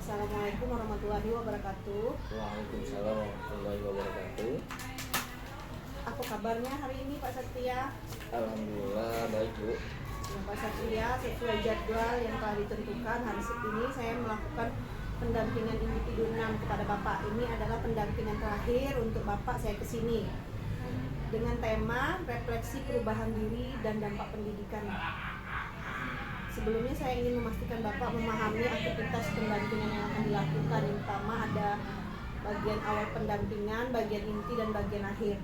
Assalamualaikum warahmatullahi wabarakatuh. Waalaikumsalam warahmatullahi wabarakatuh. Apa kabarnya hari ini Pak Satria? Alhamdulillah baik Bu. Ya, Pak Satria, sesuai jadwal yang telah ditentukan hari ini saya melakukan pendampingan individu 6 kepada Bapak. Ini adalah pendampingan terakhir untuk Bapak saya kesini dengan tema refleksi perubahan diri dan dampak pendidikan. Sebelumnya saya ingin memastikan Bapak memahami aktivitas pendampingan yang akan dilakukan. Yang pertama ada bagian awal pendampingan, bagian inti, dan bagian akhir.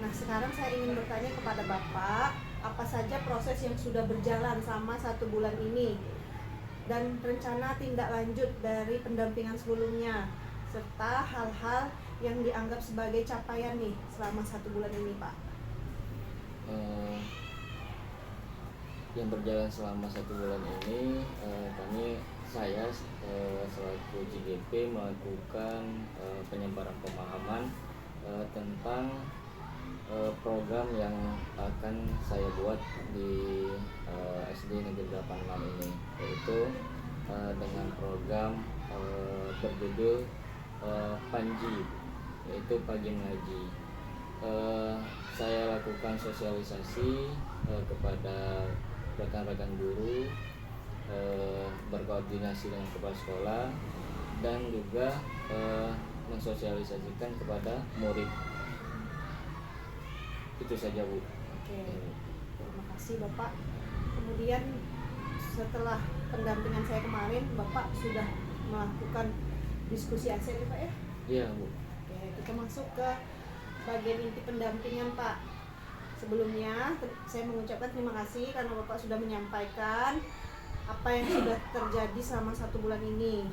Nah, sekarang saya ingin bertanya kepada Bapak, apa saja proses yang sudah berjalan selama 1 bulan ini dan rencana tindak lanjut dari pendampingan sebelumnya, serta hal-hal yang dianggap sebagai capaian nih selama 1 bulan ini, Pak. Yang berjalan selama 1 bulan ini, saya selaku JGP melakukan penyebaran pemahaman tentang program yang akan saya buat di SD Negeri 86 ini, yaitu dengan program berjudul Panji, yaitu Pagi Mengaji. Saya lakukan sosialisasi kepada rekan-rekan guru, berkoordinasi dengan kepala sekolah, dan juga mensosialisasikan kepada murid. Itu saja Bu. Oke, terima kasih Bapak. Kemudian setelah pendampingan saya kemarin, Bapak sudah melakukan diskusi hasil ya Pak ya? Iya Bu. Oke, kita masuk ke bagian inti pendampingan Pak. Sebelumnya saya mengucapkan terima kasih karena Bapak sudah menyampaikan apa yang sudah terjadi selama 1 bulan ini.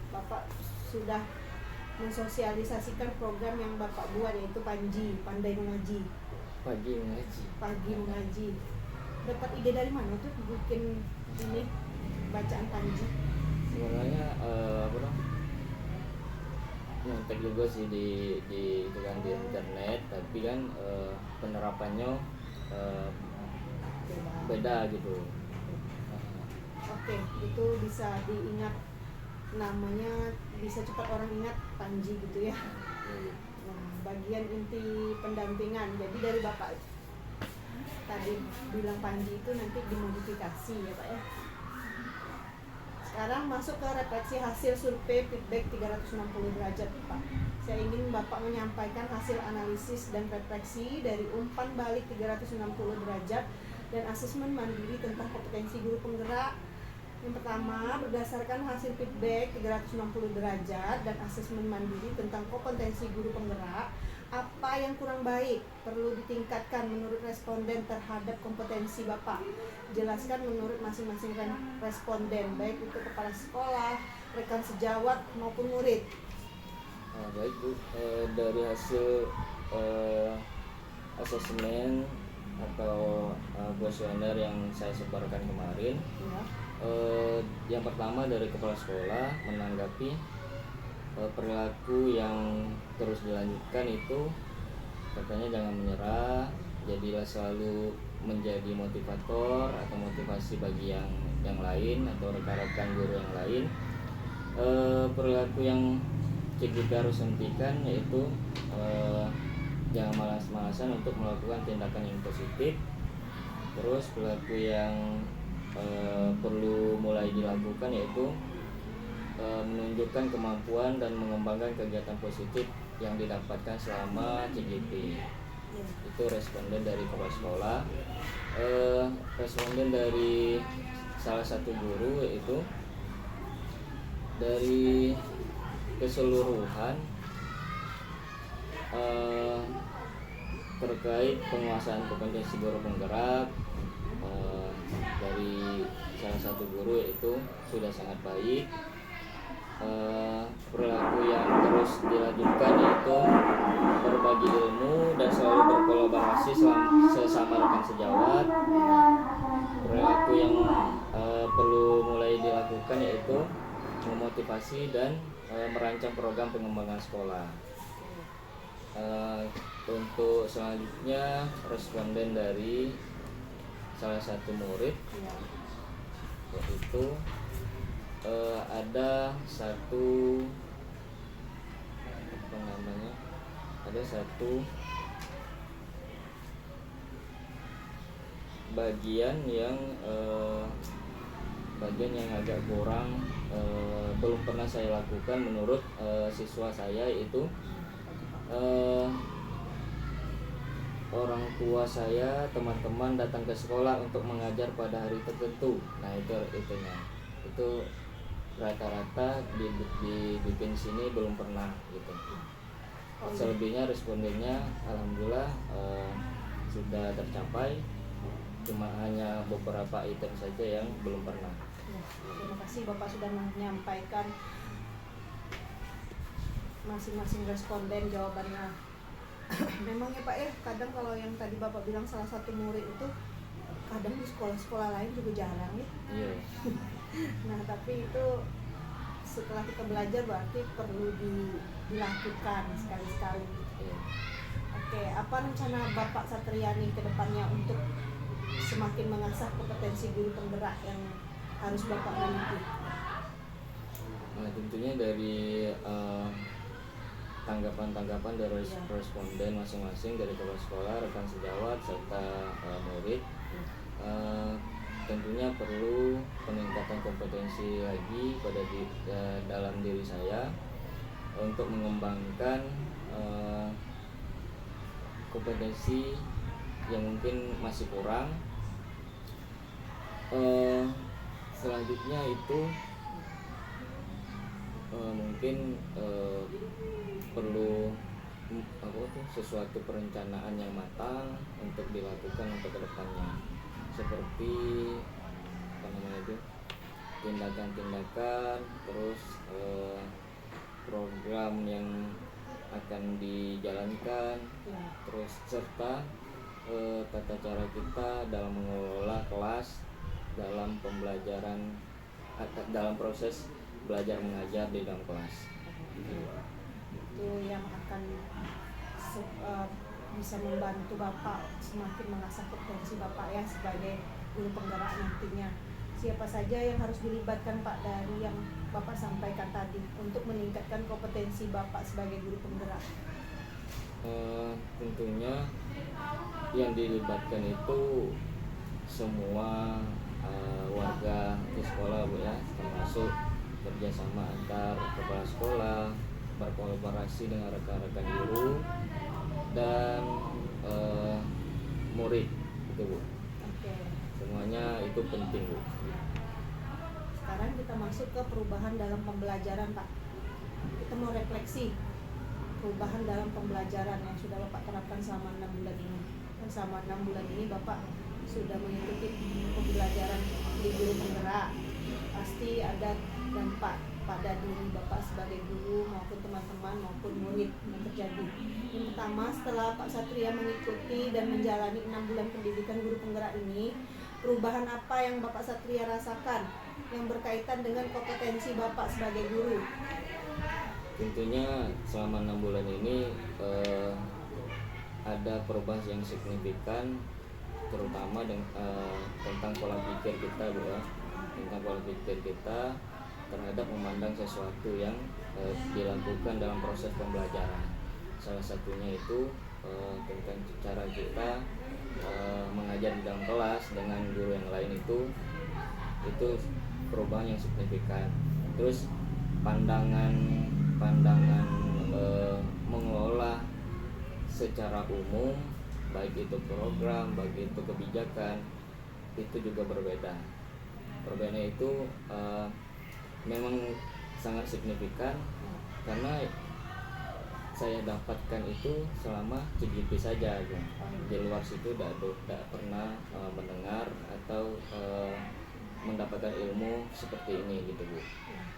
Bapak sudah mensosialisasikan program yang Bapak buat, yaitu Panji, Pandai Mengaji. Pagi Mengaji. Pagi Mengaji. Dapat ide dari mana tuh bikin ini bacaan Panji? Sebenarnya nyontek juga sih di internet, tapi kan penerapannya beda gitu. Oke, itu bisa diingat, namanya bisa cepat orang ingat, Panji gitu ya. Nah, bagian inti pendampingan, jadi dari Bapak tadi bilang Panji itu nanti dimodifikasi ya Pak ya. Sekarang masuk ke refleksi hasil survei feedback 360 derajat Pak. Saya ingin Bapak menyampaikan hasil analisis dan refleksi dari umpan balik 360 derajat dan asesmen mandiri tentang kompetensi guru penggerak. Yang pertama, berdasarkan hasil feedback 360 derajat dan asesmen mandiri tentang kompetensi guru penggerak, apa yang kurang baik perlu ditingkatkan menurut responden terhadap kompetensi Bapak? Jelaskan menurut masing-masing responden, baik itu kepala sekolah, rekan sejawat maupun murid. Baik Bu, dari hasil asesmen atau kuesioner yang saya sebarkan kemarin, Ya. Yang pertama dari kepala sekolah menanggapi perilaku yang terus dilanjutkan itu, katanya jangan menyerah, jadilah selalu menjadi motivator atau motivasi bagi yang lain atau rekan-rekan guru yang lain. Perilaku yang kita harus hentikan yaitu jangan malas-malasan untuk melakukan tindakan yang positif. Terus perilaku yang perlu mulai dilakukan yaitu menunjukkan kemampuan dan mengembangkan kegiatan positif yang didapatkan selama CGP. Itu responden dari kepala sekolah. Responden dari salah satu guru yaitu dari keseluruhan terkait penguasaan kompetensi guru penggerak, dari salah satu guru yaitu sudah sangat baik. Perilaku yang terus dilanjutkan yaitu berbagi ilmu dan selalu berkolaborasi sesama rekan sejawat. Perilaku yang perlu mulai dilakukan yaitu memotivasi dan merancang program pengembangan sekolah. Untuk selanjutnya responden dari salah satu murid yaitu ada satu apa namanya, ada satu bagian yang agak kurang, belum pernah saya lakukan menurut siswa saya, yaitu orang tua saya, teman-teman datang ke sekolah untuk mengajar pada hari tertentu. Nah itu rata-rata dibikin sini belum pernah gitu. Selebihnya respondennya alhamdulillah sudah tercapai, cuma hanya beberapa item saja yang belum pernah. Terima kasih Bapak sudah menyampaikan masing-masing responden jawabannya. Memang ya Pak ya, kadang kalau yang tadi Bapak bilang salah satu murid itu kadang di sekolah-sekolah lain juga jarang ya. Iya. Nah tapi itu setelah kita belajar berarti perlu dilakukan sekali-sekali. Iya. Oke, apa rencana Bapak Satriani ke depannya untuk semakin mengasah kompetensi guru penggerak yang harus Bapak miliki? Nah, tentunya dari tanggapan-tanggapan dari responden masing-masing, dari kepala sekolah, rekan sejawat, serta murid, tentunya perlu peningkatan kompetensi lagi dalam diri saya untuk mengembangkan kompetensi yang mungkin masih kurang. Selanjutnya itu mungkin perlu sesuatu perencanaan yang matang untuk dilakukan untuk kedepannya, seperti tindakan-tindakan, terus program yang akan dijalankan, terus serta tata cara kita dalam mengelola kelas dalam pembelajaran, dalam proses belajar mengajar di dalam kelas. Itu yang akan bisa membantu Bapak semakin mengasah kompetensi Bapak ya sebagai guru penggerak nantinya. Siapa saja yang harus dilibatkan Pak dari yang Bapak sampaikan tadi untuk meningkatkan kompetensi Bapak sebagai guru penggerak? Tentunya yang dilibatkan itu semua warga di sekolah Bu ya, termasuk kerjasama antar kepala sekolah, berkolaborasi dengan rekan-rekan guru dan murid itu Bu. Oke. Semuanya itu penting Bu. Sekarang kita masuk ke perubahan dalam pembelajaran Pak. Kita mau refleksi perubahan dalam pembelajaran yang sudah Bapak terapkan selama 6 bulan ini. Dan selama 6 bulan ini Bapak sudah mengikuti pembelajaran di guru penggerak. Pasti ada dampak pada diri Bapak sebagai guru maupun teman-teman maupun murid yang terjadi. Yang pertama, setelah Pak Satria mengikuti dan menjalani 6 bulan pendidikan guru penggerak ini, perubahan apa yang Bapak Satria rasakan yang berkaitan dengan kompetensi Bapak sebagai guru? Tentunya selama 6 bulan ini ada perubahan yang signifikan, terutama tentang pola pikir kita Bu ya, tentang pola pikir kita terhadap memandang sesuatu yang dilakukan dalam proses pembelajaran. Salah satunya itu tentang cara kita mengajar di dalam kelas dengan guru yang lain, itu perubahan yang signifikan. Terus pandangan mengelola secara umum, baik itu program, baik itu kebijakan, itu juga berbeda. Perbedaannya itu memang sangat signifikan, karena saya dapatkan itu selama CGP saja gitu. Di luar situ tidak pernah mendengar atau mendapatkan ilmu seperti ini gitu Bu.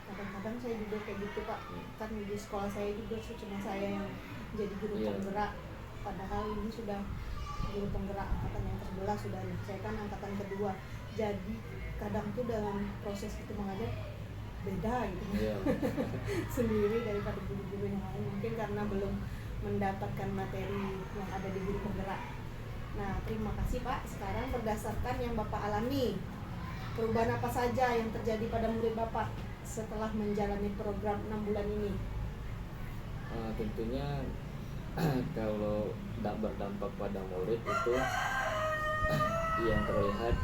Kadang-kadang saya juga kayak gitu Pak. Kan di sekolah saya juga cuma saya yang jadi guru penggerak. Padahal ini sudah guru penggerak angkatan yang ke-11 sudah. Saya kan angkatan kedua. Jadi kadang tuh dalam proses itu mengajar beda gitu. Sendiri daripada guru-guru yang lain, mungkin karena belum mendapatkan materi yang ada di guru penggerak. Nah, terima kasih Pak. Sekarang berdasarkan yang Bapak alami, perubahan apa saja yang terjadi pada murid Bapak setelah menjalani program 6 bulan ini? Tentunya kalau tidak berdampak pada murid itu yang terlihat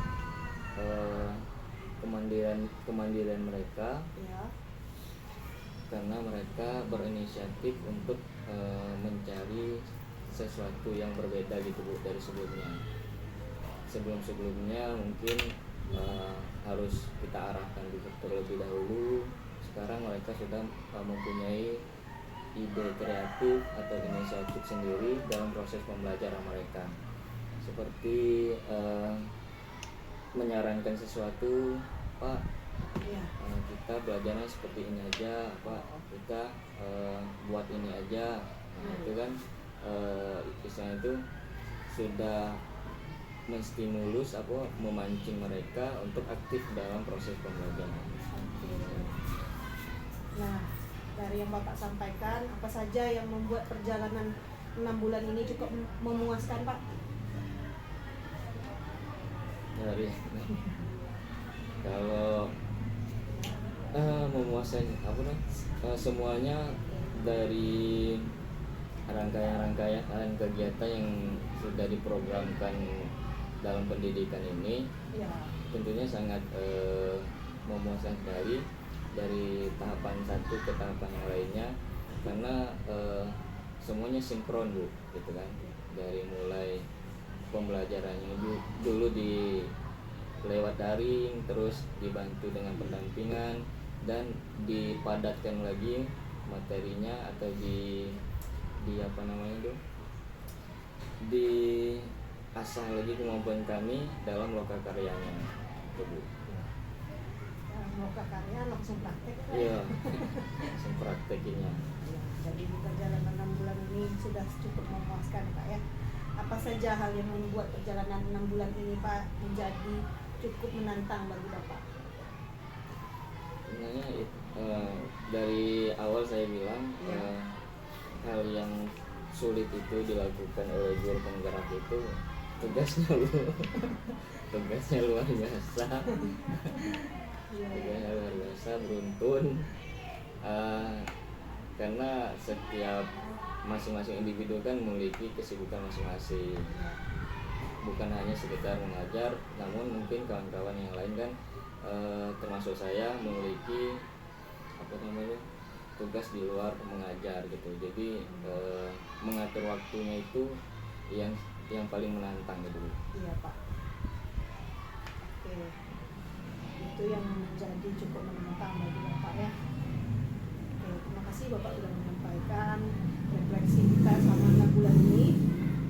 kemandirian mereka, Ya. karena mereka berinisiatif untuk mencari sesuatu yang berbeda gitu Bu dari sebelumnya. Sebelumnya mungkin harus kita arahkan dulu terlebih dahulu. Sekarang mereka sudah mempunyai ide kreatif atau inisiatif sendiri dalam proses pembelajaran mereka, seperti menyarankan sesuatu, Pak, Ya. kita belajarnya seperti ini aja, Pak, kita buat ini aja. Nah, itu kan istilahnya itu sudah menstimulus memancing mereka untuk aktif dalam proses pembelajaran. Oke. Nah, dari yang Bapak sampaikan, apa saja yang membuat perjalanan 6 bulan ini cukup memuaskan, Pak? Dari kalau memuaskan semuanya dari rangkaian kegiatan yang sudah diprogramkan dalam pendidikan ini, Ya. tentunya sangat memuaskan sekali dari tahapan satu ke tahapan yang lainnya, karena semuanya sinkron Bu, gitu kan. Dari mulai pembelajarannya dulu di lewat daring, terus dibantu dengan pendampingan dan dipadatkan lagi materinya atau di asah lagi kemampuan kami dalam loka karyanya, gitu Bu. Mau ke karya langsung praktek, Pak? Iya, langsung praktekinnya. Ya, jadi di perjalanan 6 bulan ini sudah cukup memuaskan, Pak, ya. Apa saja hal yang membuat perjalanan 6 bulan ini, Pak, menjadi cukup menantang bagi Bapak? Sebenarnya dari awal saya bilang hal yang sulit itu dilakukan oleh guru penggerak itu tugasnya luar biasa. Tugasnya luar biasa, beruntun, karena setiap masing-masing individu kan memiliki kesibukan masing-masing, bukan hanya sekedar mengajar, namun mungkin kawan-kawan yang lain kan termasuk saya memiliki tugas di luar mengajar gitu. Jadi mengatur waktunya itu yang paling menantang gitu. Iya, Pak. Oke. Itu yang menjadi cukup menantang bagi Bapak, ya. Oke, terima kasih Bapak sudah menyampaikan refleksi kita selama 6 bulan ini,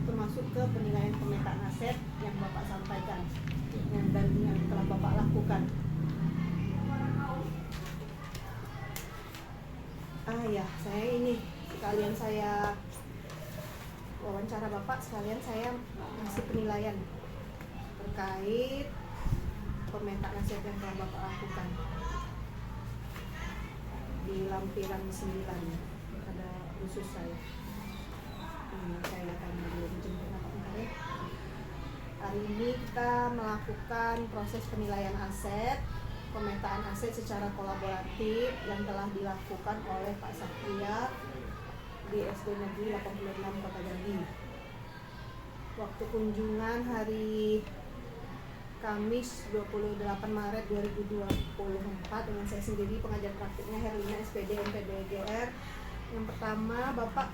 termasuk ke penilaian pemetaan aset yang Bapak sampaikan dan yang telah Bapak lakukan. Ya, saya ini sekalian saya wawancara Bapak, sekalian saya ngasih penilaian terkait pemetaan aset yang telah Bapak lakukan. Di lampiran 9 ada khusus saya. Saya akan menjemput Bapak bentar, ya. Hari ini kita melakukan proses penilaian aset, pemetaan aset secara kolaboratif yang telah dilakukan oleh Pak Satria di SD Negeri 86 Kota Jambi. Waktu kunjungan hari Kamis 28 Maret 2024 dengan saya sendiri, pengajar praktiknya Herlina SPD MPD GR. Yang pertama, Bapak,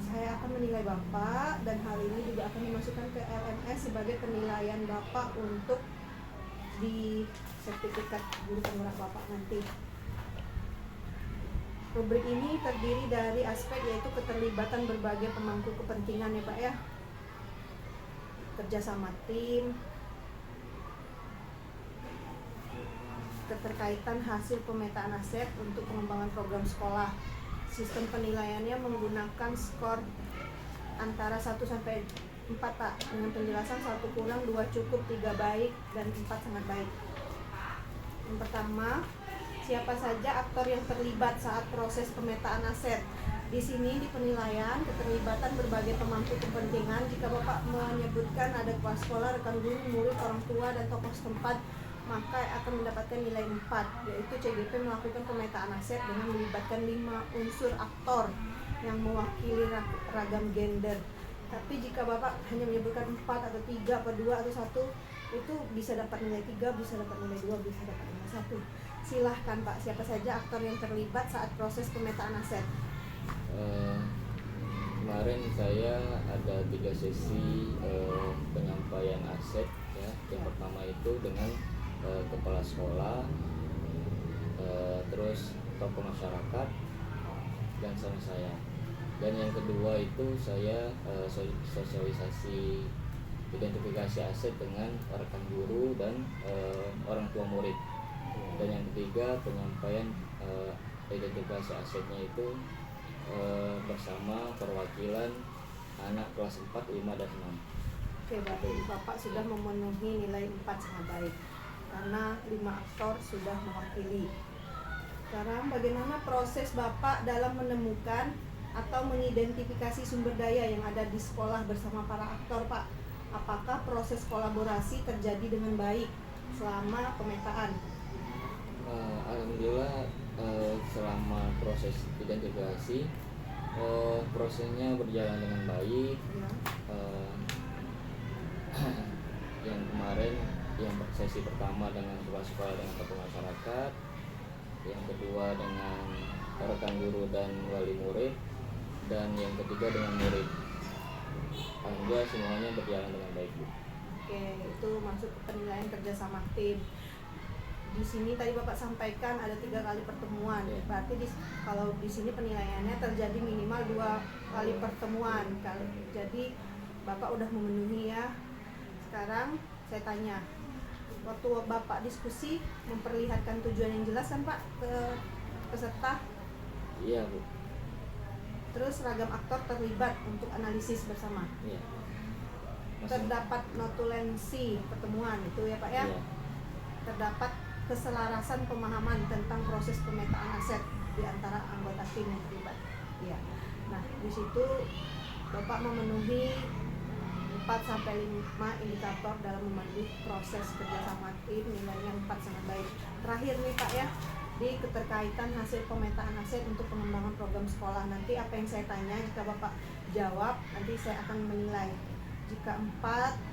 saya akan menilai Bapak dan hal ini juga akan dimasukkan ke LMS sebagai penilaian Bapak untuk di sertifikat guru penggerak Bapak nanti. Rubrik ini terdiri dari aspek yaitu keterlibatan berbagai pemangku kepentingan, ya Pak, ya. Kerjasama tim, keterkaitan hasil pemetaan aset untuk pengembangan program sekolah. Sistem penilaiannya menggunakan skor antara 1 sampai 4, Pak, dengan penjelasan 1 kurang, 2 cukup, 3 baik, dan 4 sangat baik. Yang pertama, siapa saja aktor yang terlibat saat proses pemetaan aset. Di sini di penilaian keterlibatan berbagai pemangku kepentingan, jika Bapak menyebutkan ada kepala sekolah, rekan guru, murid, orang tua, dan tokoh setempat maka akan mendapatkan nilai 4, yaitu CGP melakukan pemetaan aset dengan melibatkan 5 unsur aktor yang mewakili ragam gender. Tapi jika Bapak hanya menyebutkan 4 atau 3 atau 2 atau 1, itu bisa dapat nilai 3, bisa dapat nilai 2, bisa dapat nilai 1. Silahkan Pak, siapa saja aktor yang terlibat saat proses pemetaan aset? Kemarin saya ada 3 sesi penyampaian aset ya. Yang pertama itu dengan kepala sekolah, terus tokoh masyarakat, dan sama saya. Dan yang kedua itu saya sosialisasi identifikasi aset dengan rekan guru dan orang tua murid. Dan yang ketiga penyampaian identifikasi asetnya itu bersama perwakilan anak kelas 4, 5, dan 6. Oke, berarti Bapak sudah memenuhi nilai 4 sangat baik karena 5 aktor sudah mewakili. Sekarang bagaimana proses Bapak dalam menemukan atau mengidentifikasi sumber daya yang ada di sekolah bersama para aktor, Pak? Apakah proses kolaborasi terjadi dengan baik selama pemetaan? Alhamdulillah selama proses identifikasi prosesnya berjalan dengan baik. Ya. Yang kemarin yang sesi pertama dengan kepala sekolah dengan tokoh masyarakat, yang kedua dengan rekan guru dan wali murid, dan yang ketiga dengan murid. Alhamdulillah semuanya berjalan dengan baik, Bu. Oke, itu maksud penilaian kerjasama tim. Di sini tadi Bapak sampaikan ada 3 kali pertemuan. Ya. Berarti kalau di sini penilaiannya terjadi minimal 2 kali pertemuan. Jadi Bapak udah memenuhi ya. Sekarang saya tanya, waktu Bapak diskusi memperlihatkan tujuan yang jelas kan Pak ke peserta? Iya, Bu. Terus ragam aktor terlibat untuk analisis bersama. Iya. Terdapat notulensi pertemuan itu ya Pak ya. Iya. Terdapat keselarasan pemahaman tentang proses pemetaan aset di antara anggota tim yang terlibat. Iya. Nah, di situ Bapak memenuhi 4-5 indikator dalam memandu proses kerjasama tim, nilainya 4 sangat baik. Terakhir nih Pak ya, di keterkaitan hasil pemetaan aset untuk pengembangan program sekolah. Nanti apa yang saya tanya, jika Bapak jawab, nanti saya akan menilai. Jika 4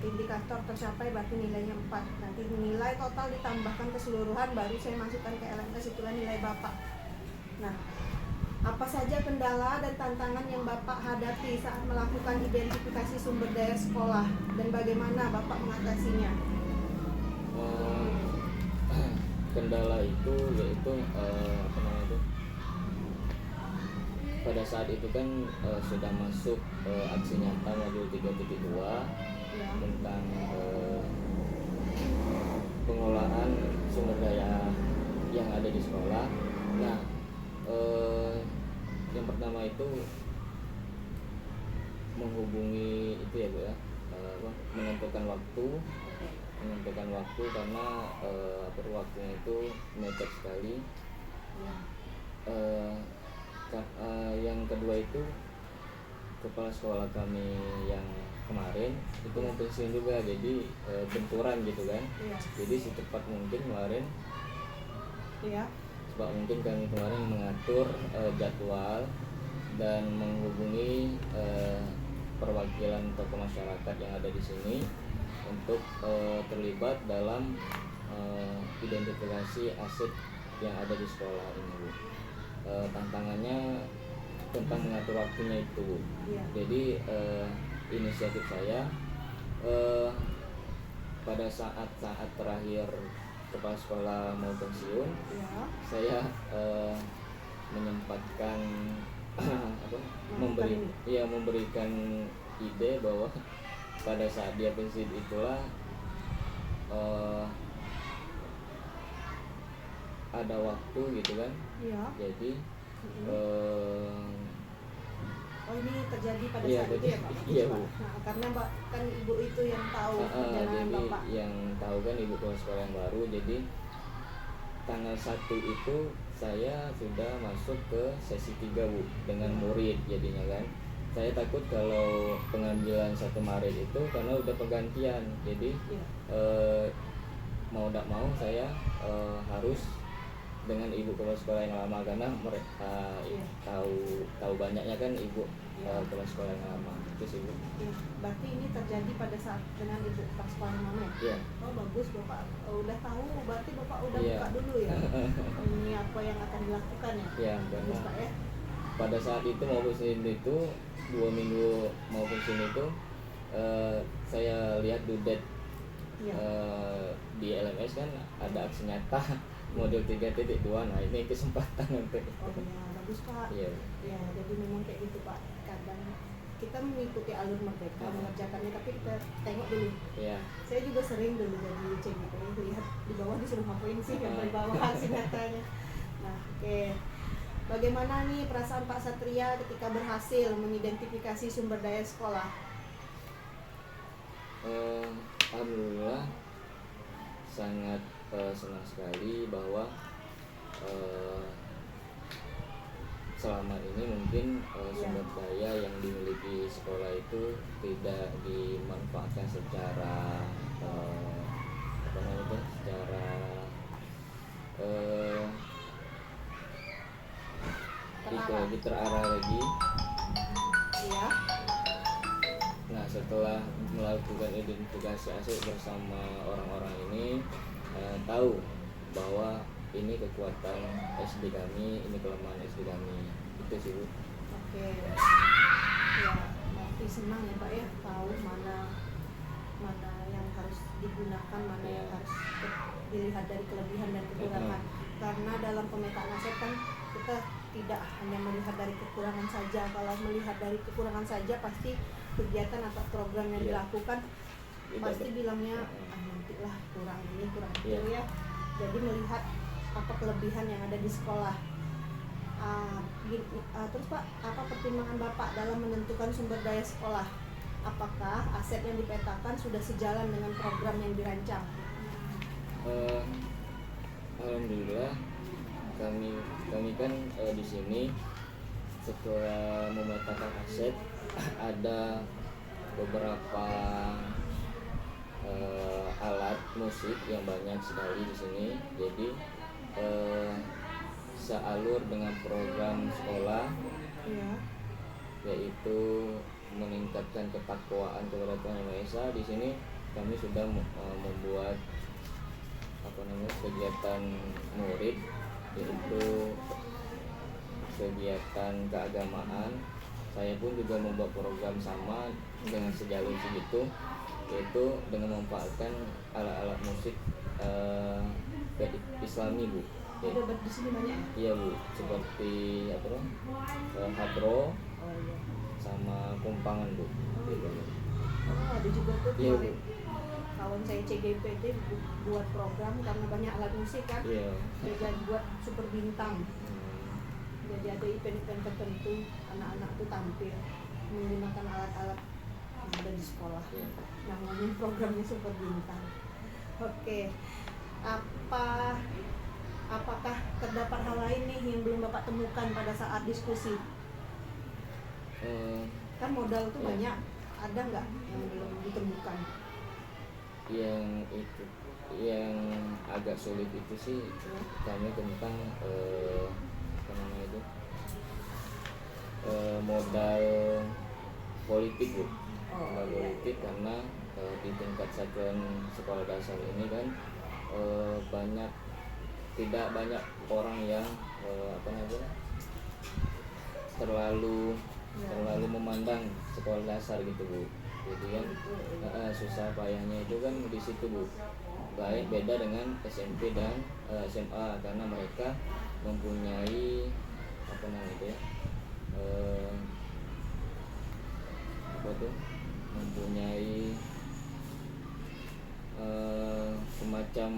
indikator tercapai berarti nilainya 4. Nanti nilai total ditambahkan keseluruhan baru saya masukkan ke LMS, itulah nilai Bapak. Nah, apa saja kendala dan tantangan yang Bapak hadapi saat melakukan identifikasi sumber daya sekolah dan bagaimana Bapak mengatasinya? Kendala itu yaitu apa namanya itu, pada saat itu kan sudah masuk aksi nyata modul 3.2 Ya. tentang pengolahan sumber daya yang ada di sekolah. Nah, yang pertama itu menghubungi itu ya Bu ya, menentukan waktu karena waktunya itu mepet sekali. Yang kedua itu kepala sekolah kami yang kemarin itu mau pensiun juga, jadi benturan gitu kan. Iya. Jadi secepat mungkin kemarin Iya. secepat mungkin kami kemarin mengatur jadwal dan menghubungi perwakilan tokoh masyarakat yang ada di sini untuk terlibat dalam identifikasi aset yang ada di sekolah ini, Bu. Tantangannya tentang mengatur waktunya itu, Bu. Iya. Jadi inisiatif saya pada saat terakhir kepala sekolah mau pensiun, Iya. saya menyempatkan Melakukan memberikan ide bahwa pada saat dia pensiun itulah ada waktu gitu kan. Iya. Jadi Oh, ini terjadi pada Iya, saat itu ya Pak? iya, Pak? Bu. Nah, karena Mbak kan Ibu itu yang tahu perjalanan jadi Bapak. yang tahu kan ibu kepala sekolah yang baru. Jadi tanggal 1 itu saya sudah masuk ke sesi 3, Bu, dengan murid jadinya kan. Saya takut kalau pengambilan 1 Maret itu karena udah pergantian. Jadi Iya. mau tidak mau saya harus dengan ibu kepala sekolah yang lama, karena mereka Iya. tahu banyaknya kan ibu Iya. kepala sekolah yang lama itu sih Bu. Oke. Berarti ini terjadi pada saat dengan ibu kepala sekolah yang mana ya? Iya. Oh bagus bapak udah tahu, berarti bapak udah Iya. buka dulu ya. Ini apa yang akan dilakukan ya? Ya, Bagus karena pak ya. pada saat itu maupun sini itu 2 minggu maupun sini itu saya lihat dudet Iya. di LMS kan ada aksi nyata model 3.2. Nah ini kesempatan untuk Oh ya bagus pak. iya. Ya jadi memang kayak gitu pak. Kadang kita mengikuti alur mereka mengerjakannya, tapi kita tengok dulu. Iya. Saya juga sering dulu jadi CGP, lihat di bawah disuruh ngapain sih, yang di bawah hasil nyatanya. Nah, oke. Bagaimana nih perasaan Pak Satria ketika berhasil mengidentifikasi sumber daya sekolah? Alhamdulillah sangat senang sekali bahwa selama ini mungkin sumber daya yang dimiliki sekolah itu tidak dimanfaatkan secara apa namanya, secara itu lagi terarah lagi. Iya. Nah setelah melakukan identifikasi aset bersama orang-orang ini, tahu bahwa ini kekuatan SD kami, ini kelemahan SD kami, itu sih Bu. Oke. Ya, berarti senang ya Pak ya, tahu mana yang harus digunakan, mana yang harus dilihat dari kelebihan dan kekurangan. Karena dalam pemetaan aset kan kita tidak hanya melihat dari kekurangan saja. Kalau melihat dari kekurangan saja, pasti kegiatan atau program yang dilakukan pasti bilangnya nantilah kurang ini kurang itu ya. Jadi melihat apa kelebihan yang ada di sekolah. Terus Pak, apa pertimbangan Bapak dalam menentukan sumber daya sekolah? Apakah aset yang dipetakan sudah sejalan dengan program yang dirancang? Alhamdulillah kami kan di sini setelah memetakan aset ada beberapa alat musik yang banyak sekali di sini. Jadi sealur dengan program sekolah, yaitu meningkatkan ketakwaan kepada Tuhan Yang Maha Esa. Di sini kami sudah membuat kegiatan murid, yaitu kegiatan keagamaan. Saya pun juga membuat program sama dengan sejalur segitu, yaitu dengan memanfaatkan alat-alat musik Islami Bu. Ada di sini banyak? Iya Bu, seperti hadro sama kumpangan Bu. Ada juga tuh kemarin kawan saya CGP itu buat program karena banyak alat musik kan. Dia buat super bintang. Jadi ada event-event tertentu anak-anak tuh tampil menggunakan alat-alat yang ada di sekolah. Namanya programnya super bintang. Oke. Apakah terdapat hal lain nih yang belum Bapak temukan pada saat diskusi? Kan modal tuh banyak, ada nggak yang belum ditemukan? Yang agak sulit itu sih kami tentang modal politik Bu. Modal politik karena di tingkat satuan sekolah dasar ini kan tidak banyak orang yang terlalu memandang sekolah dasar gitu Bu. Jadi kan susah payahnya itu kan di situ Bu. Baik beda dengan SMP dan SMA karena mereka mempunyai mempunyai semacam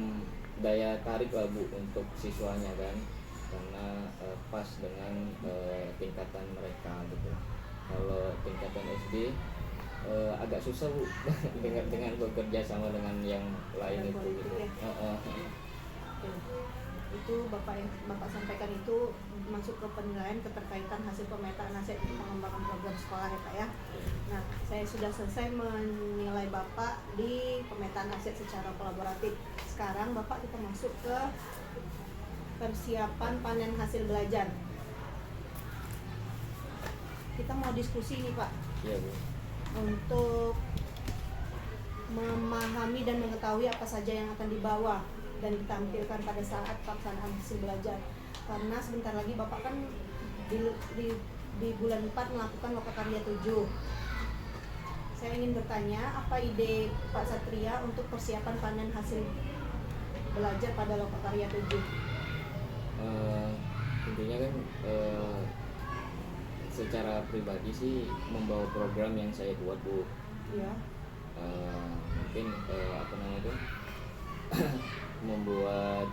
daya tarik lah Bu untuk siswanya kan, karena pas dengan tingkatan mereka gitu. Kalau tingkatan SD agak susah Bu dengan bekerja sama dengan yang lain itu gitu. Itu yang Bapak sampaikan itu masuk ke penilaian keterkaitan hasil pemetaan aset pengembangan program sekolah ya Pak ya. Nah, saya sudah selesai menilai Bapak di pemetaan aset secara kolaboratif. sekarang Bapak kita masuk ke persiapan panen hasil belajar. Kita mau diskusi nih Pak, Iya Bu. untuk memahami dan mengetahui apa saja yang akan dibawa dan ditampilkan pada saat pelaksanaan hasil belajar. Karena sebentar lagi Bapak kan di bulan 4 melakukan Lokakarya 7. Saya ingin bertanya, apa ide Pak Satria untuk persiapan panen hasil belajar pada Lokakarya 7? Intinya kan secara pribadi sih membawa program yang saya buat Bu. Ya. Mungkin apa namanya itu membuat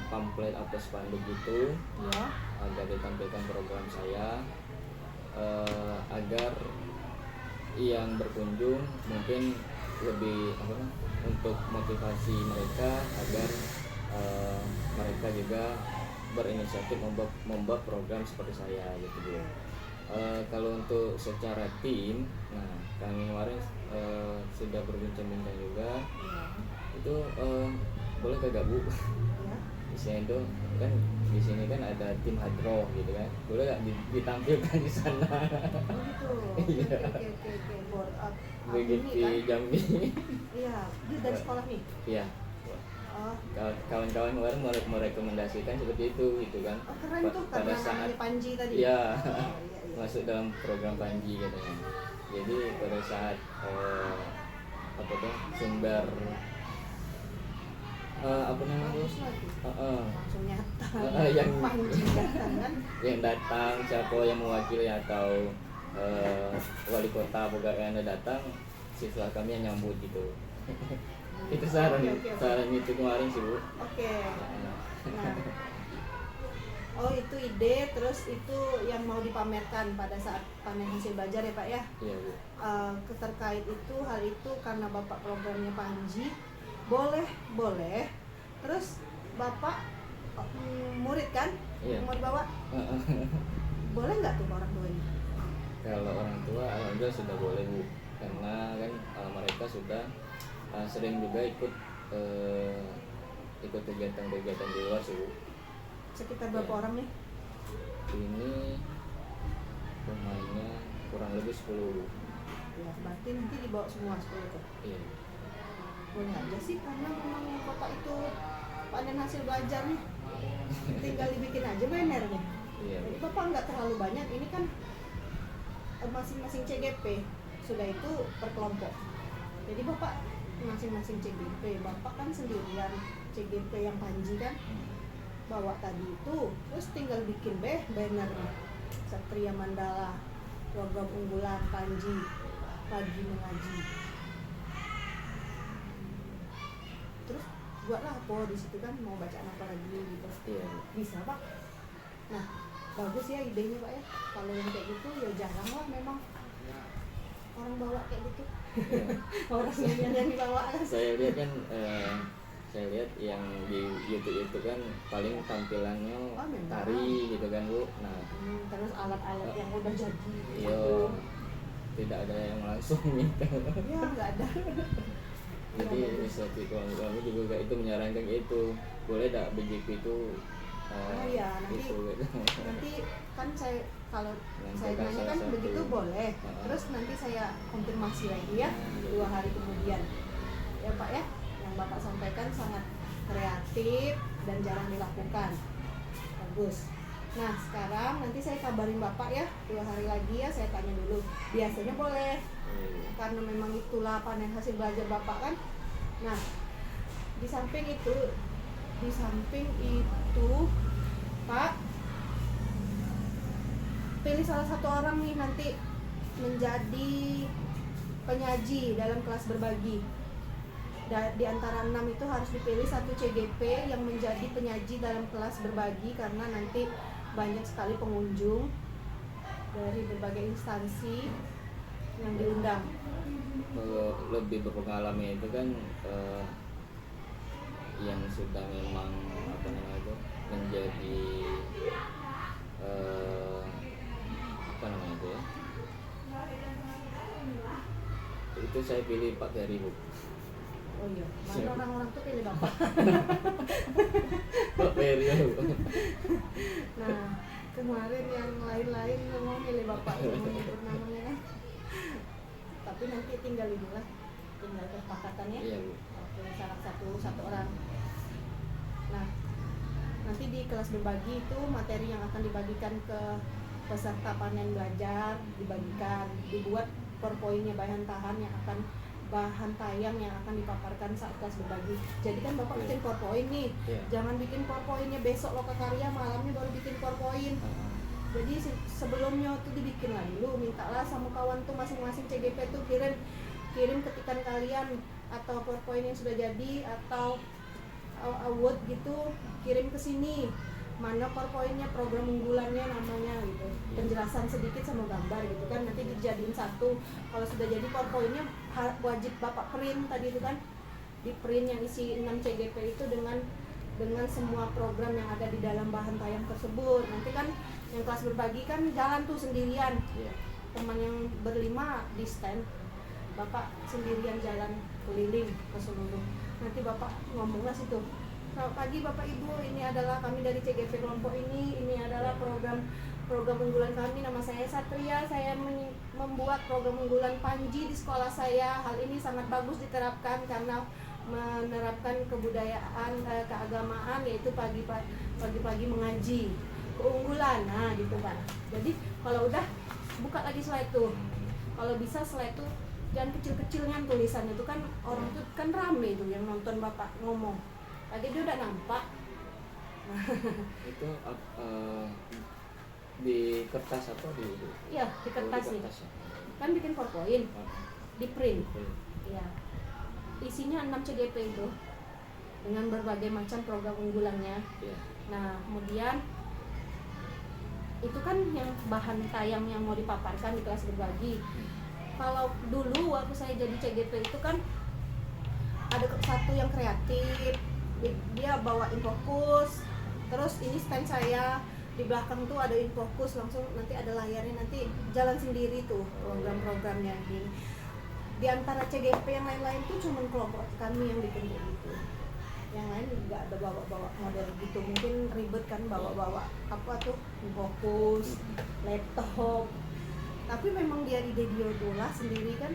pamflet atau spanduk gitu Ya. agar ditampilkan program saya, agar yang berkunjung mungkin lebih untuk motivasi mereka agar mereka juga berinisiatif membuat program seperti saya gitu Bu. Kalau untuk secara tim, nah kami kemarin sudah berbincang-bincang juga, Ya. itu boleh kagak Bu? Ya. Isinya itu kan di sini kan ada tim hadroh gitu kan, boleh nggak ditampilkan di sana? Oh gitu. Iya. Oke. Board up. Begitu Ini kan? Jambi. Iya, dia dari sekolah nih. Iya. Oh, Kawan-kawan kemarin merekomendasikan seperti itu gitu kan. oh keren tuh Pada karena saat namanya Panji tadi. iya Iya. masuk dalam program Panji katanya. Jadi pada saat apa tuh sumber apa namanya Bagus lagi. Langsung nyata. yang Panji datang kan. yang datang siapa yang mewakili atau wali kota pegawai datang, siswa kami yang nyambut gitu. Itu saran Oke. saran itu kemarin sih Bu. Oke. Nah, oh itu ide, terus itu yang mau dipamerkan pada saat panen hasil belajar ya Pak ya. Iya Bu. Terkait itu, hal itu karena Bapak programnya Panji, boleh. Terus Bapak murid kan, Iya. mau dibawa, boleh nggak tuh orang tuanya? Kalau orang tua alhamdulillah sudah boleh Bu, karena kan mereka sudah sering juga ikut kegiatan-kegiatan di luar sih Bu. Sekitar berapa Iya. orang nih? Ini pemainnya kurang lebih 10. Ya, berarti nanti dibawa semua 10 tuh. Iya. Boleh aja sih, karena memang yang Bapak itu panen hasil belajar nih, tinggal dibikin aja bannernya. Iya. Jadi Bapak nggak terlalu banyak, ini kan masing-masing CGP, sudah itu per kelompok. Jadi Bapak masing-masing CGP, Bapak kan sendirian CGP yang Panji kan bawa tadi itu, terus tinggal bikin bannernya Satria Mandala, program unggulan Panji, pagi mengaji. Terus buatlah apa di situ kan, mau bacaan apa lagi gitu. Iya. Bisa Pak. Nah, bagus ya idenya Pak ya. Kalau yang kayak gitu ya jarang lah memang orang bawa kayak gitu. Iya. Orang yang dibawa kan. Saya lihat kan saya lihat yang di YouTube kan paling tampilannya Oh, memang. tari gitu kan Bu. Nah, Terus alat-alat yang udah jadi iya, tidak ada yang langsung gitu. ya nggak ada. Jadi Ya, bagus. inisiatif kami juga kayak itu menyarankan itu boleh tak BJP itu Oh iya, nanti itu gitu. nanti kan saya kalau saya Menyampaikan nanya salah kan satu. begitu boleh. Heeh. Terus nanti saya konfirmasi lagi ya Nah, 2 hari kemudian. Ya Pak ya, yang Bapak sampaikan sangat kreatif dan jarang dilakukan. Bagus. Nah sekarang nanti saya kabarin Bapak ya 2 hari lagi ya, saya tanya dulu. Biasanya boleh, karena memang itulah panen hasil belajar Bapak kan. Nah di samping itu Pak, pilih salah satu orang nih nanti menjadi penyaji dalam kelas berbagi. Di antara 6 itu harus dipilih satu CGP yang menjadi penyaji dalam kelas berbagi, karena nanti banyak sekali pengunjung dari berbagai instansi yang diundang. Kalau lebih berpengalaman itu kan yang sudah memang apa namanya itu menjadi apa namanya itu ya, itu saya pilih Pak Ferry Bu. Oh Oh iya, mana orang-orang tuh pilih bapak. Kok Perio? Nah, kemarin yang lain-lain mau milih bapak semua nyebut namanya kan. Tapi nanti tinggal inilah, tinggal kesepakatannya. Iya Bu. Oke, salah satu orang. Nah, nanti di kelas berbagi itu materi yang akan dibagikan ke peserta panen belajar dibuat PowerPoint-nya bahan tayang yang akan dipaparkan saat kelas berbagi. Jadi kan Bapak bikin PowerPoint nih, jangan bikin PowerPoint-nya besok lokakarya, malamnya baru bikin PowerPoint. Jadi sebelumnya tuh dibikin lah dulu, mintalah sama kawan tuh masing-masing CGP tuh kirim ketikan kalian atau PowerPoint yang sudah jadi atau award gitu, kirim ke sini. Mana PowerPoint-nya, program unggulannya namanya gitu. Penjelasan sedikit sama gambar gitu kan, nanti dijadiin satu. Kalau sudah jadi PowerPoint-nya wajib Bapak print tadi itu kan. Di print yang isi 6 CGP itu dengan semua program yang ada di dalam bahan tayang tersebut. Nanti kan yang kelas berbagi kan jalan tuh sendirian. Teman yang berlima di stand, Bapak sendirian jalan keliling ke seluruh. Nanti Bapak ngomonglah situ. Selamat pagi Bapak Ibu, ini adalah kami dari CGV kelompok ini adalah program unggulan kami, nama saya Satria, saya membuat program unggulan Panji di sekolah saya. Hal ini sangat bagus diterapkan karena menerapkan kebudayaan, keagamaan, yaitu pagi-pagi mengaji, keunggulan, nah gitu Pak. Jadi kalau udah buka lagi slide tuh, kalau bisa slide tuh jangan kecil-kecilnya tulisannya tuh kan, orang tuh kan rame tuh yang nonton Bapak ngomong. Tadi dia udah nampak. Itu di kertas apa di? Iya, di kertas nih. Ya? Kan bikin PowerPoint, di print. Iya. Isinya 6 CGP itu dengan berbagai macam program unggulannya. Nah, kemudian itu kan yang bahan tayang yang mau dipaparkan di kelas berbagi. Kalau dulu waktu saya jadi CGP itu kan ada satu yang kreatif, dia bawa infokus, terus ini stand saya di belakang tuh ada infokus, langsung nanti ada layarnya, nanti jalan sendiri tuh program-programnya gini. Di antara CGP yang lain-lain tuh cuma kelompok kami yang bikin kayak gitu, yang lain nggak ada bawa-bawa model gitu. Mungkin ribet kan bawa-bawa apa tuh infokus, laptop, tapi memang dia ide dia lah sendiri kan,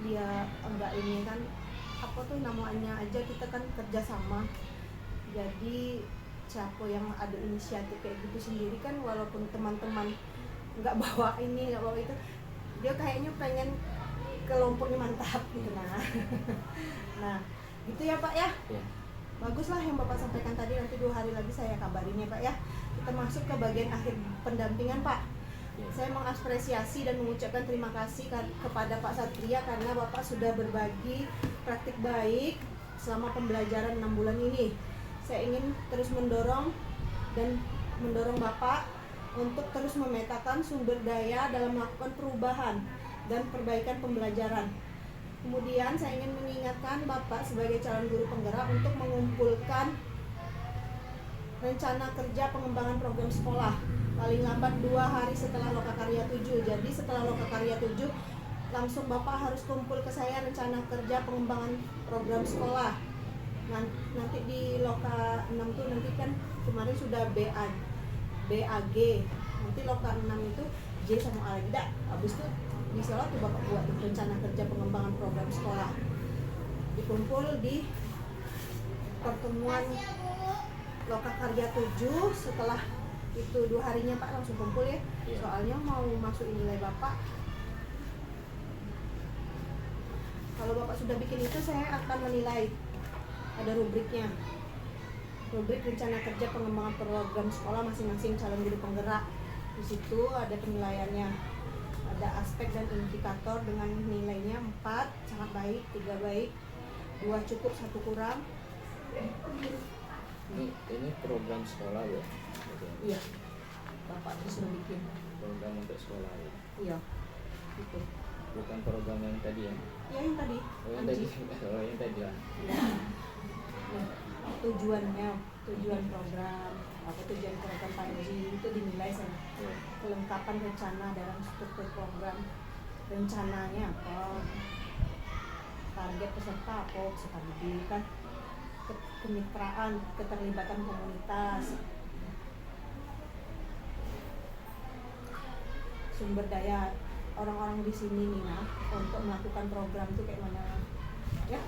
dia enggak ini kan apa tuh namanya aja, kita kan kerja sama. Jadi siapa yang ada inisiatif kayak gitu sendiri kan, walaupun teman-teman nggak bawa ini nggak bawa itu, dia kayaknya pengen kelompoknya mantap gitu. Nah gitu ya Pak ya. Baguslah yang Bapak sampaikan tadi, nanti 2 hari lagi saya kabarin ya Pak ya. Kita masuk ke bagian akhir pendampingan Pak. Saya mengapresiasi dan mengucapkan terima kasih kepada Pak Satria karena Bapak sudah berbagi praktik baik selama pembelajaran 6 bulan ini. Saya ingin terus mendorong Bapak untuk terus memetakan sumber daya dalam melakukan perubahan dan perbaikan pembelajaran. Kemudian saya ingin mengingatkan Bapak sebagai calon guru penggerak untuk mengumpulkan rencana kerja pengembangan program sekolah paling lambat 2 hari setelah Lokakarya 7. Jadi setelah Lokakarya 7 langsung Bapak harus kumpul ke saya rencana kerja pengembangan program sekolah. Nanti di Loka 6 tuh nanti kan kemarin sudah BAG. Nanti Loka 6 itu J sama A. Tidak, habis itu di sekolah tuh Bapak buat rencana kerja pengembangan program sekolah. Dikumpul di pertemuan Lokakarya 7. Setelah itu 2 harinya Pak langsung kumpul ya. Soalnya mau masukin nilai Bapak. Kalau Bapak sudah bikin itu, saya akan menilai. Ada rubriknya. Rubrik rencana kerja pengembangan program sekolah masing-masing calon guru penggerak. Di situ ada penilaiannya. Ada aspek dan indikator dengan nilainya 4, sangat baik, 3 baik, 2 cukup, 1 kurang. Ini program sekolah ya? Iya. Bapak itu sudah bikin program untuk sekolah ya? Iya. Itu. Bukan program yang tadi ya? Ya yang tadi. Yang tadi lah. Ya. Tujuan program, tujuan program Panji itu dinilai sama kelengkapan rencana dalam struktur program, rencananya apa, target peserta apa sekali kan, kemitraan, keterlibatan komunitas, sumber daya orang-orang di sini nih nah untuk melakukan program itu kayak mana ya,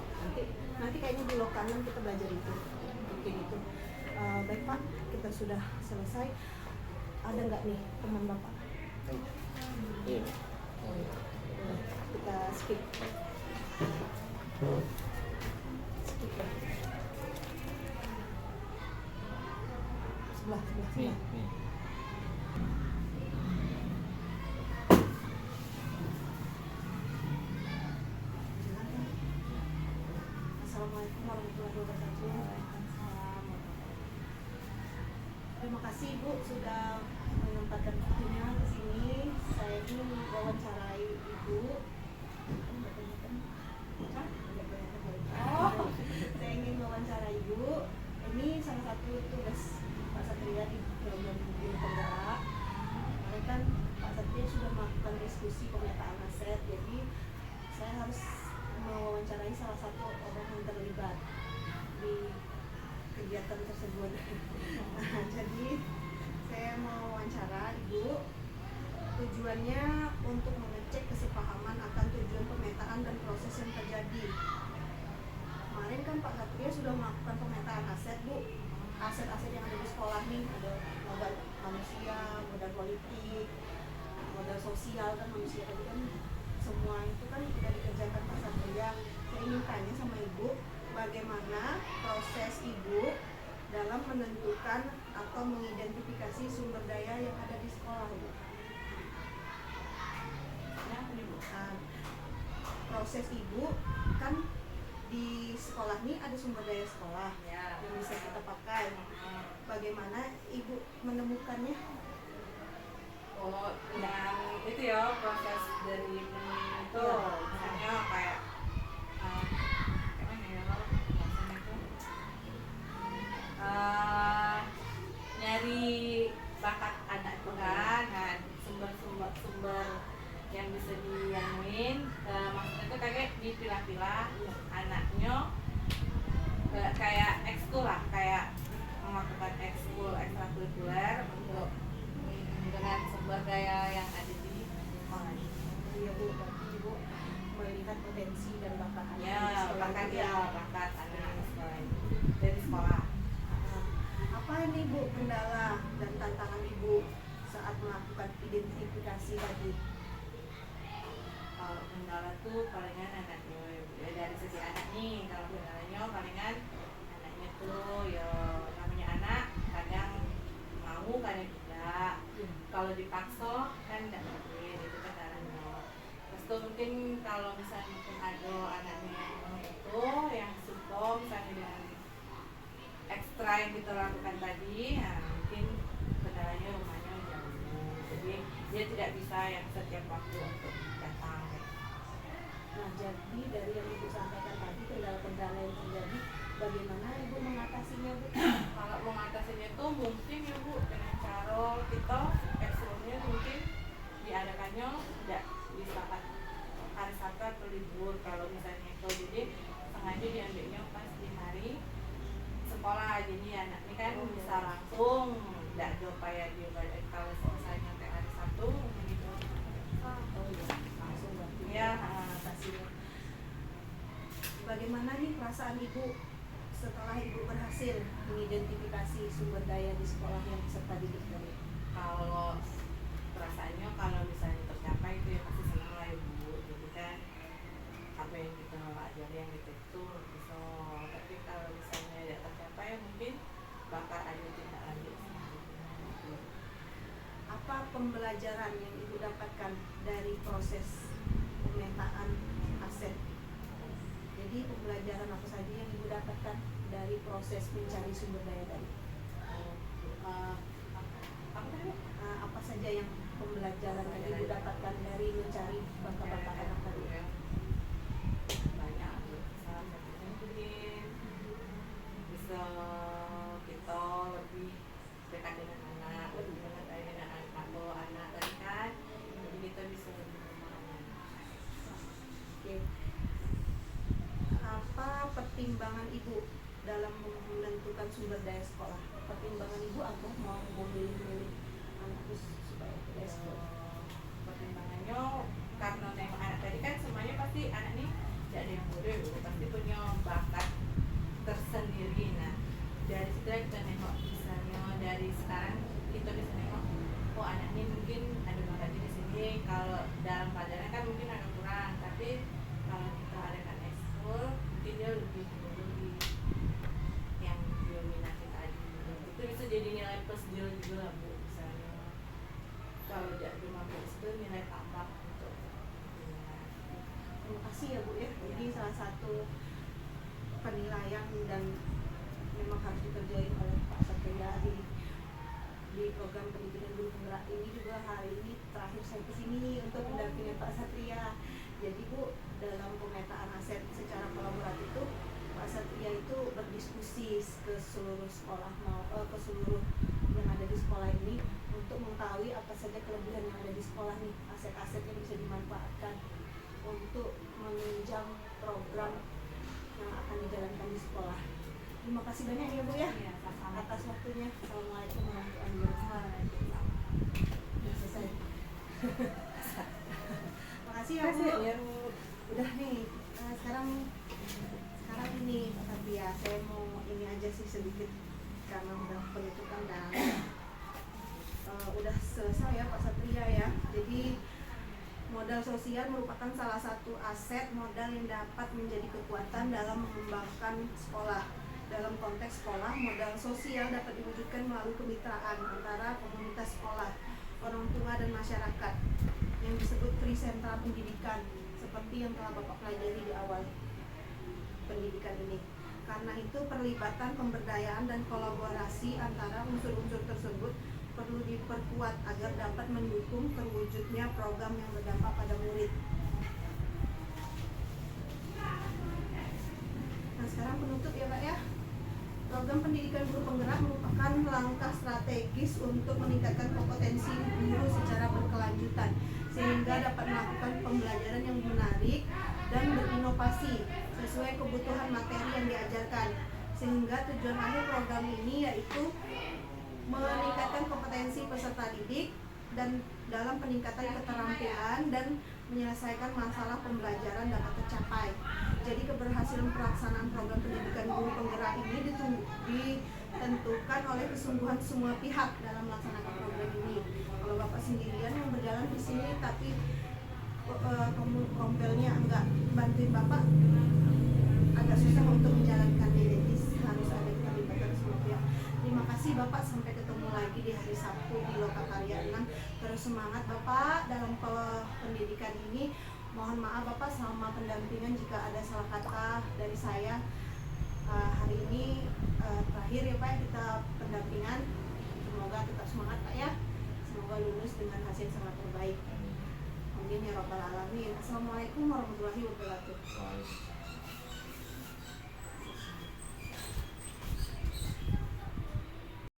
nanti kayaknya di lokalan kita belajar itu mungkin itu. Baik Pak, kita sudah selesai. Ada nggak nih teman Bapak? Iya. Kita skip sebelah Nih. Assalamualaikum warahmatullahi wabarakatuh. Terima kasih Ibu sudah menyempatkan waktunya ke sini. Saya ingin wawancarai Ibu. Saya ingin wawancarai Ibu. Ini salah satu tugas Pak Satria di program Bumi Penggerak. Kemarin kan Pak Satria sudah melakukan diskusi pemetaan aset, jadi saya harus mewawancarai salah satu orang yang terlibat di kegiatan tersebut. Jadi saya mau wawancara Ibu. Tujuannya untuk mengecek kesepahaman akan tujuan pemetaan dan proses yang terjadi. Kemarin kan Pak Satria sudah melakukan pemetaan aset Bu. Aset-aset yang ada di sekolah nih, ada modal manusia, modal politik, modal sosial kan, manusia tadi kan semua itu kan sudah dikerjakan Pak Satria. Saya ingin tanya sama Ibu, bagaimana proses Ibu dalam menentukan atau mengidentifikasi sumber daya yang ada di sekolah Bu? Nah, proses Ibu kan di sekolah ini ada sumber daya sekolah yang bisa kita pakai. Bagaimana Ibu menemukannya? Oh, yang itu ya proses dari itu, misalnya kayak gimana ya rasanya itu nyari bakat anak itu kan, nah, sumber yang bisa dianuin, maksudnya itu kayak dipilah-pilah anaknya kayak ekskul lah, kayak melakukan ekskul ekstrakurikuler untuk dengan sumber daya yang ada di sekolah. Iya Bu, berarti Ibu melihat potensi dan bakat anak Ya, di sekolah bakat itu ya, bakat anak sekolah dari sekolah. Apa ini Bu kendala dan tantangan Ibu saat melakukan identifikasi tadi? Kalau kendala tuh palingan anaknya ya, dari segi anak nih, kalau kendalanya palingan anaknya tuh ya namanya anak kadang mau kadang tidak. Kalau dipaksa kan tidak mungkin, itu kendalanya. Terus tuh mungkin kalau misalnya mungkin ada anaknya yang suka misalnya dengan ekstra yang kita lakukan tadi, nah mungkin kendalanya rumahnya jauh, jadi dia tidak bisa yang setiap waktu untuk datang. Nah, jadi dari yang Ibu sampaikan tadi, kendala-kendala yang terjadi, bagaimana Ibu mengatasinya Bu? Kalau mengatasinya itu mungkin ya Bu, dengan cara kita ekstranya mungkin diadakannya tidak di saat hari Sabtu atau libur. Kalau misalnya itu jadi sengaja diambilnya pas di hari sekolah, jadi anak ini kan bisa langsung, tidak ada upaya dia balik. Kalau misalnya kayak hari Sabtu gitu, Oh iya, langsung berarti ya mengatasinya. Bagaimana nih perasaan Ibu setelah Ibu berhasil mengidentifikasi sumber daya di sekolah yang peserta didik tadi? kalau perasaannya kalau misalnya tercapai itu ya pasti senang lah Ibu, jadi kan apa yang kita ajari yang gitu itu bisa. Tapi kalau misalnya tidak tercapai mungkin bakal ada tindak lanjut. Apa pembelajaran yang Ibu dapatkan dari proses pemetaan aset? Jadi pembelajaran apa saja yang Ibu dapatkan dari proses mencari sumber daya tadi? Apa saja yang pembelajaran yang Ibu dapatkan dari mencari bakat-bakat anak tadi? Banyak, salah satunya mungkin bisa kita lebih dekat dengan anak, lebih dekat dengan anak tadi kan, jadi kita bisa lebih memahami. Oke. pertimbangan ibu dalam menentukan sumber daya sekolah? Pertimbangan ibu apa mau memilih anak supaya ke sekolah? Pertimbangannya karena nengok anak tadi kan semuanya pasti anak nih tidak ada yang bodoh, pasti punya bakat tersendiri. Nah dari situ kita nengok, misalnya dari sekarang kita bisa nengok, oh anak ini mungkin ada bakat di sini, kalau dalam pelajaran kan mungkin agak kurang, tapi kalau kita adakan ekskul mungkin dia lebih yang dia minati tadi, itu bisa jadi nilai plus dia juga lah Bu. Misalnya kalau dia mampu itu nilai tambah untuk Terima kasih ya Bu ya. Jadi salah satu penilaian dan memang harus dikerjain oleh Pak Satria di program pendidikan guru penggerak ini juga. Hari ini terakhir saya kesini untuk mendampingi Pak Satria. Jadi Bu, dalam pemetaan aset secara kolaboratif itu Pak Satria itu berdiskusi ke seluruh sekolah, ke seluruh yang ada di sekolah ini untuk mengetahui apa saja kelebihan yang ada di sekolah nih, aset-aset yang bisa dimanfaatkan untuk menunjang program yang akan dijalankan di sekolah. Terima kasih banyak ya Bu ya, atas waktunya. Assalamualaikum warahmatullahi wabarakatuh. Selesai. Makasih ya Bu. Udah nih, sekarang ini Pak Satria, saya mau ini aja sih sedikit karena udah penutupan dan udah selesai ya Pak Satria ya. Jadi modal sosial merupakan salah satu aset modal yang dapat menjadi kekuatan dalam mengembangkan sekolah. Dalam konteks sekolah, modal sosial dapat diwujudkan melalui kemitraan antara komunitas sekolah, orang tua dan masyarakat yang disebut trisentra pendidikan, seperti yang telah Bapak pelajari di awal pendidikan ini. Karena itu perlibatan pemberdayaan dan kolaborasi antara unsur-unsur tersebut perlu diperkuat agar dapat mendukung terwujudnya program yang berdampak pada murid. Nah sekarang penutup ya Pak ya. Program pendidikan guru penggerak merupakan langkah strategis untuk meningkatkan kompetensi guru secara berkelanjutan sehingga dapat melakukan pembelajaran yang menarik dan berinovasi sesuai kebutuhan materi yang diajarkan, sehingga tujuan akhir program ini yaitu meningkatkan kompetensi peserta didik dan dalam peningkatan keterampilan dan menyelesaikan masalah pembelajaran dapat tercapai. Jadi keberhasilan pelaksanaan program pendidikan guru penggerak ini ditentukan oleh kesungguhan semua pihak dalam melaksanakan program ini. Kalau Bapak sendirian yang berjalan di sini tapi kompelnya enggak bantuin Bapak, agak susah untuk menjalankannya. Jadi harus ada keterlibatan semua pihak. Terima kasih Bapak, sampai ketemu lagi di hari Sabtu di Lokakarya 6. Terus semangat Bapak dalam pendidikan ini. Mohon maaf Bapak selama pendampingan jika ada salah kata dari saya. Hari ini terakhir ya Pak kita pendampingan. Semoga tetap semangat Pak ya. Semoga lulus dengan hasil sangat terbaik. Amin ya Rabbal Alamin. Assalamualaikum warahmatullahi wabarakatuh.